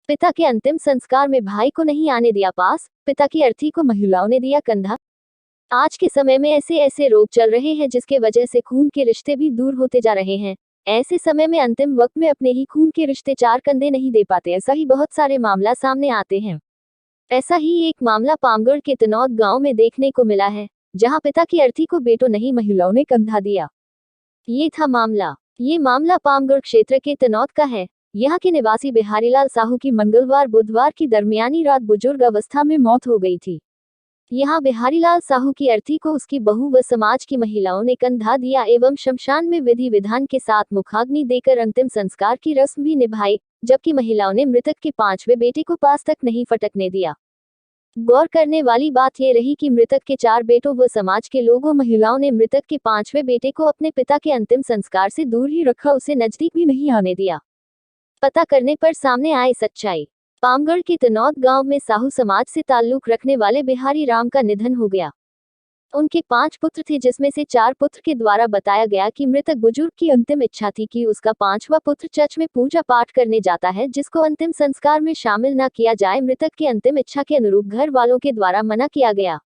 पिता के अंतिम संस्कार में भाई को नहीं आने दिया पास, पिता की अर्थी को महिलाओं ने दिया कंधा। आज के समय में ऐसे ऐसे रोग चल रहे हैं जिसके वजह से खून के रिश्ते भी दूर होते जा रहे हैं। ऐसे समय में अंतिम वक्त में अपने ही खून के रिश्ते चार कंधे नहीं दे पाते। ऐसा ही बहुत सारे मामला सामने आते हैं। ऐसा ही एक मामला पामगढ़ के तनौद गांव में देखने को मिला है, जहां पिता की अर्थी को बेटों नहीं महिलाओं ने कंधा दिया। ये मामला पामगढ़ क्षेत्र के तनौद का है। यहाँ के निवासी बिहारीलाल साहू की मंगलवार बुधवार की दरमियानी रात बुजुर्ग अवस्था में मौत हो गई थी। यहाँ बिहारीलाल साहू की अर्थी को उसकी बहू व समाज की महिलाओं ने कंधा दिया एवं शमशान में विधि विधान के साथ मुखाग्नि देकर अंतिम संस्कार की रस्म भी निभाई, जबकि महिलाओं ने मृतक के पांचवें बेटे को पास तक नहीं फटकने दिया। गौर करने वाली बात यह रही कि मृतक के चार बेटों व समाज के लोगों महिलाओं ने मृतक के पांचवें बेटे को अपने पिता के अंतिम संस्कार से दूर ही रखा, उसे नजदीक भी नहीं आने दिया। पता करने पर सामने आई सच्चाई। पामगढ़ के तनौद गांव में साहू समाज से ताल्लुक रखने वाले बिहारी राम का निधन हो गया। उनके 5 पुत्र थे, जिसमें से 4 पुत्र के द्वारा बताया गया कि मृतक बुजुर्ग की अंतिम इच्छा थी कि उसका 5वां पुत्र चर्च में पूजा पाठ करने जाता है, जिसको अंतिम संस्कार में शामिल न किया जाए। मृतक की अंतिम इच्छा के अनुरूप घर वालों के द्वारा मना किया गया,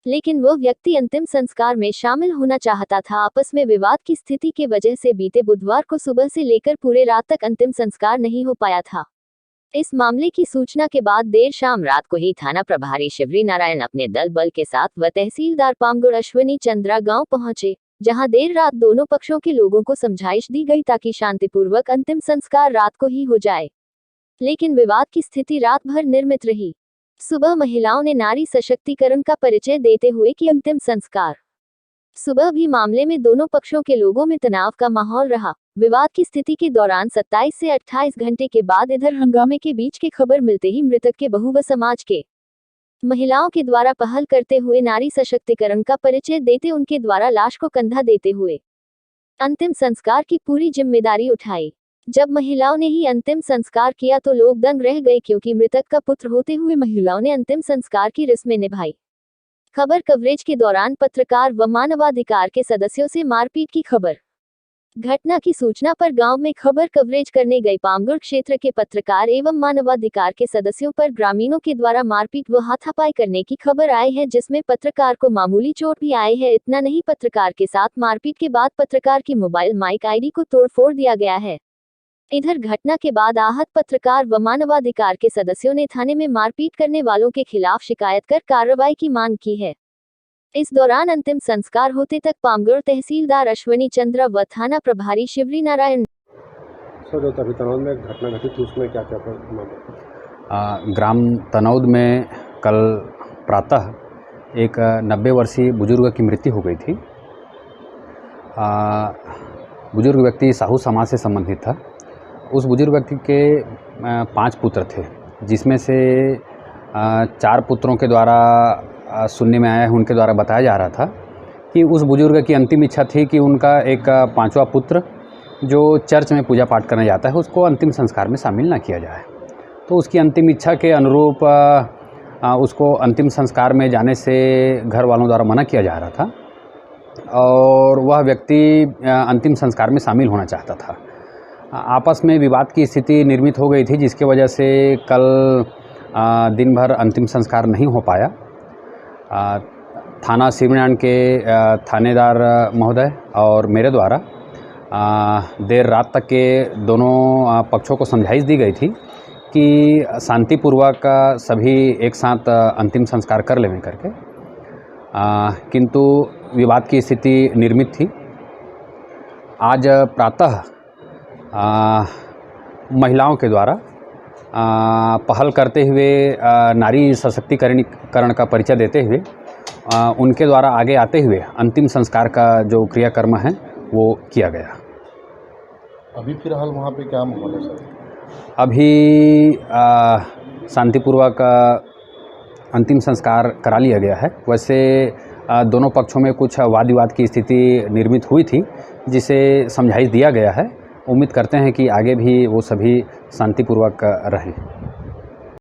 लेकिन वह व्यक्ति अंतिम संस्कार में शामिल होना चाहता था। आपस में विवाद की स्थिति के वजह से बीते बुधवार को सुबह से लेकर पूरे रात तक अंतिम संस्कार नहीं हो पाया था। इस मामले की सूचना के बाद देर शाम रात को ही थाना प्रभारी शिवरी नारायण अपने दल बल के साथ व तहसीलदार पामगढ़ अश्विनी चंद्रा गांव पहुंचे, जहां देर रात दोनों पक्षों के लोगों को समझाइश दी गई ताकि शांतिपूर्वक अंतिम संस्कार रात को ही हो जाए, लेकिन विवाद की स्थिति रात भर निर्मित रही। सुबह महिलाओं ने नारी सशक्तिकरण का परिचय देते हुए कि अंतिम संस्कार। सुबह भी मामले में दोनों पक्षों के लोगों में तनाव का माहौल रहा। विवाद की स्थिति के दौरान 27 से 28 घंटे के बाद इधर हंगामे के बीच की खबर मिलते ही मृतक के बहू व समाज के महिलाओं के द्वारा पहल करते हुए नारी सशक्तिकरण का परिचय देते उनके द्वारा लाश को कंधा देते हुए अंतिम संस्कार की पूरी जिम्मेदारी उठाई। जब महिलाओं ने ही अंतिम संस्कार किया तो लोग दंग रह गए, क्योंकि मृतक का पुत्र होते हुए महिलाओं ने अंतिम संस्कार की रस्में निभाई। खबर कवरेज के दौरान पत्रकार व मानवाधिकार के सदस्यों से मारपीट की खबर। घटना की सूचना पर गांव में खबर कवरेज करने गए पामगढ़ क्षेत्र के पत्रकार एवं मानवाधिकार के सदस्यों पर ग्रामीणों के द्वारा मारपीट व हाथापाई करने की खबर आई है, जिसमें पत्रकार को मामूली चोट भी आई है। इतना नहीं, पत्रकार के साथ मारपीट के बाद पत्रकार की मोबाइल माइक आईडी को तोड़फोड़ दिया गया है। इधर घटना के बाद आहत पत्रकार व मानवाधिकार के सदस्यों ने थाने में मारपीट करने वालों के खिलाफ शिकायत कर कार्रवाई की मांग की है। इस दौरान अंतिम संस्कार होते तक पामगढ़ तहसीलदार अश्विनी चंद्रा व थाना प्रभारी शिवरी नारायण। सर, अभी तनौद में घटना घटित थी, उसमें क्या ग्राम तनौद में कल प्रातः एक 90 वर्षीय बुजुर्ग की मृत्यु हो गई थी। बुजुर्ग व्यक्ति साहू समाज से संबंधित था। उस बुजुर्ग व्यक्ति के 5 पुत्र थे, जिसमें से 4 पुत्रों के द्वारा सुनने में आया है, उनके द्वारा बताया जा रहा था कि उस बुजुर्ग की अंतिम इच्छा थी कि उनका एक 5वां पुत्र जो चर्च में पूजा पाठ करने जाता है उसको अंतिम संस्कार में शामिल ना किया जाए। तो उसकी अंतिम इच्छा के अनुरूप उसको अंतिम संस्कार में जाने से घर वालों द्वारा मना किया जा रहा था और वह व्यक्ति अंतिम संस्कार में शामिल होना चाहता था। आपस में विवाद की स्थिति निर्मित हो गई थी, जिसके वजह से कल दिन भर अंतिम संस्कार नहीं हो पाया। थाना शिवनारायण के थानेदार महोदय और मेरे द्वारा देर रात तक के दोनों पक्षों को समझाइश दी गई थी कि शांतिपूर्वक सभी एक साथ अंतिम संस्कार कर लें करके, किंतु विवाद की स्थिति निर्मित थी। आज प्रातः महिलाओं के द्वारा पहल करते हुए नारी सशक्तिकरण का परिचय देते हुए उनके द्वारा आगे आते हुए अंतिम संस्कार का जो क्रियाकर्म है वो किया गया। अभी फिलहाल वहाँ पे क्या माहौल है सर? अभी शांतिपूर्वक अंतिम संस्कार करा लिया गया है। वैसे दोनों पक्षों में कुछ वाद विवाद की स्थिति निर्मित हुई थी, जिसे समझाइश दिया गया है। उम्मीद करते हैं कि आगे भी वो सभी शांतिपूर्वक रहें।